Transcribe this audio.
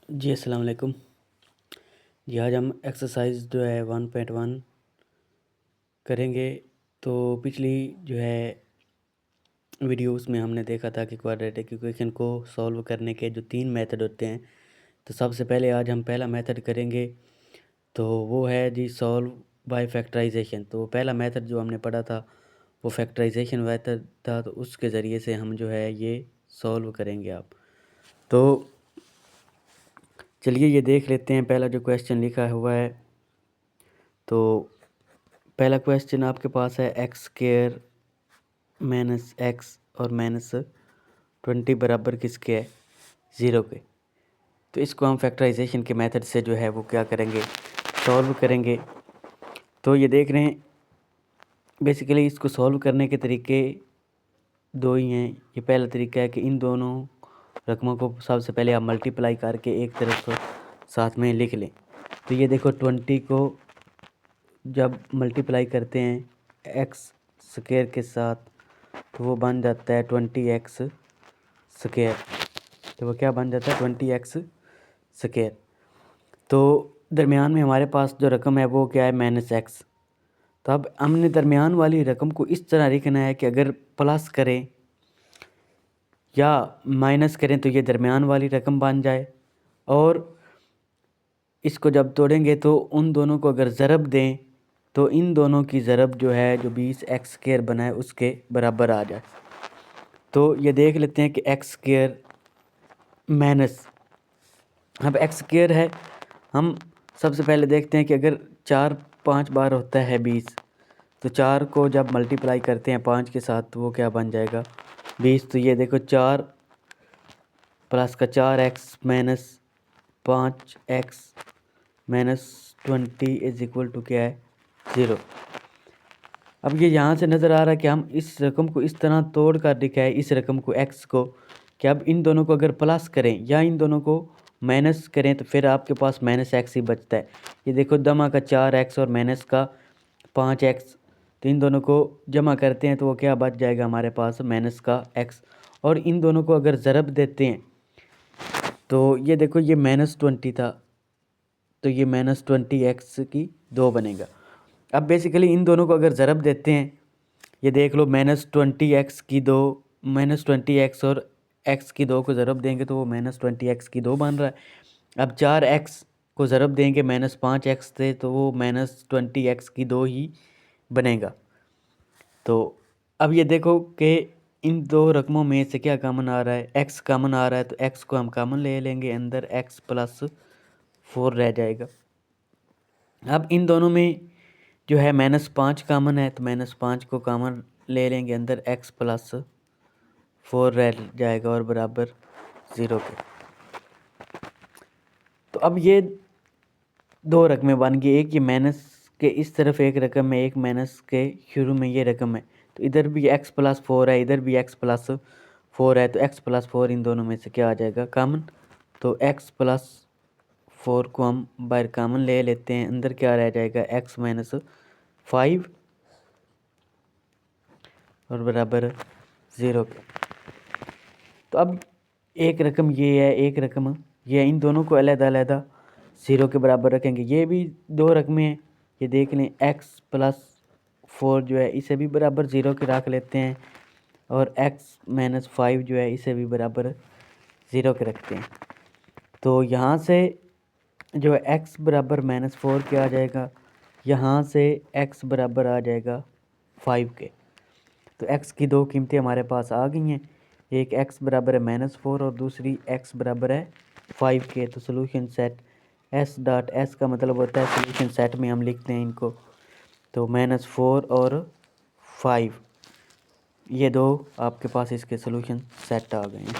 जी अस्सलाम वालेकुम। जी आज हम एक्सरसाइज जो है 1.1 करेंगे। तो पिछली जो है वीडियोस में हमने देखा था कि क्वाड्रेटिक इक्वेशन को सॉल्व करने के जो 3 मेथड होते हैं। तो सबसे पहले आज हम पहला मेथड करेंगे, तो वो है जी सॉल्व बाय फैक्टराइजेशन। तो पहला मेथड जो हमने पढ़ा था वो फैक्टराइजेशन मेथड था, तो उसके ज़रिए से हम जो है ये सॉल्व करेंगे। आप तो चलिए ये देख लेते हैं पहला जो क्वेश्चन लिखा हुआ है। तो पहला क्वेश्चन आपके पास है एक्स स्क्वायर माइनस एक्स और माइनस 20 बराबर किसके है, 0 के। तो इसको हम फैक्टराइजेशन के मेथड से जो है वो क्या करेंगे, सॉल्व करेंगे। तो ये देख रहे हैं बेसिकली इसको सॉल्व करने के तरीके दो ही हैं। ये पहला तरीका है कि इन दोनों रकमों को सबसे पहले आप मल्टीप्लाई करके एक तरफ साथ में लिख लें। तो ये देखो 20 को जब मल्टीप्लाई करते हैं एक्स स्क्वायर के साथ तो वो बन जाता है 20x स्क्वायर। तो वो क्या बन जाता है 20x स्क्वायर। तो दरमियान में हमारे पास जो रकम है वो क्या है माइनस एक्स। तो अब हमने दरमियान वाली रकम को इस तरह लिखना है कि अगर प्लस करें या माइनस करें तो ये दरमियान वाली रकम बन जाए, और इसको जब तोड़ेंगे तो उन दोनों को अगर ज़रब दें तो इन दोनों की ज़रब जो है जो 20x स्क्वायर बना है उसके बराबर आ जाए। तो ये देख लेते हैं कि एक्स स्क्वायर माइनस, अब एक्स स्क्वायर है, हम सबसे पहले देखते हैं कि अगर 4 5 बार होता है 20, तो 4 को जब मल्टीप्लाई करते हैं 5 के साथ तो वो क्या बन जाएगा 20। तो ये देखो 4 प्लस का 4x minus 5x minus 20 is equal to क्या है 0। अब ये यहाँ से नज़र आ रहा है कि हम इस रकम को इस तरह तोड़ कर दिखाए, इस रकम को x को, कि अब इन दोनों को अगर प्लस करें या इन दोनों को माइनस करें तो फिर आपके पास माइनस एक्स ही बचता है। ये देखो दमा का 4x और माइनस का 5x, तो इन दोनों को जमा करते हैं तो वो क्या बच जाएगा हमारे पास माइनस का x। और इन दोनों को अगर ज़रब देते हैं तो ये देखो ये -20 था, तो ये -20x की 2 बनेगा। अब बेसिकली इन दोनों को अगर ज़रब देते हैं, ये देख लो -20x की 2, -20x और x की 2 को ज़रब देंगे तो वो -20x की 2 बन रहा है। अब 4x को ज़रब देंगे -5x से तो वो -20x की 2 ही बनेगा। तो अब ये देखो कि इन दो रकमों में से क्या कॉमन आ रहा है, x कॉमन आ रहा है, तो x को हम कॉमन ले लेंगे, अंदर x + 4 रह जाएगा। अब इन दोनों में जो है -5 कॉमन है, तो -5 को कॉमन ले लेंगे, अंदर x + 4 रह जाएगा और बराबर 0 के। तो अब ये दो रकमें बन गई, एक ये माइनस के इस तरफ एक रकम है, एक माइनस के शुरू में ये रकम है। तो इधर भी x + 4 है, इधर भी x + 4 है, तो x + 4 इन दोनों में से क्या आ जाएगा कॉमन। तो x + 4 को हम बाहर कॉमन ले लेते हैं, अंदर क्या रह जाएगा x - 5 और बराबर 0 के। तो अब एक रकम ये है, एक रकम ये है, इन दोनों को अलग-अलग 0 के बराबर रखेंगे। ये भी दो रकमें हैं, ये देख लें x + 4 जो है इसे भी बराबर 0 के रख लेते हैं, और x - 5 जो है इसे भी बराबर 0 के रखते हैं। तो यहाँ से जो है x बराबर -4 के आ जाएगा, यहाँ से x बराबर आ जाएगा 5 के। तो x की दो कीमतें हमारे पास आ गई हैं, एक x बराबर है -4 और दूसरी x बराबर है 5 के। तो सोल्यूशन सेट S.S का मतलब होता है सोल्यूशन सेट में हम लिखते हैं इनको। तो -4 और 5 ये दो आपके पास इसके सोल्यूशन सेट आ गए हैं।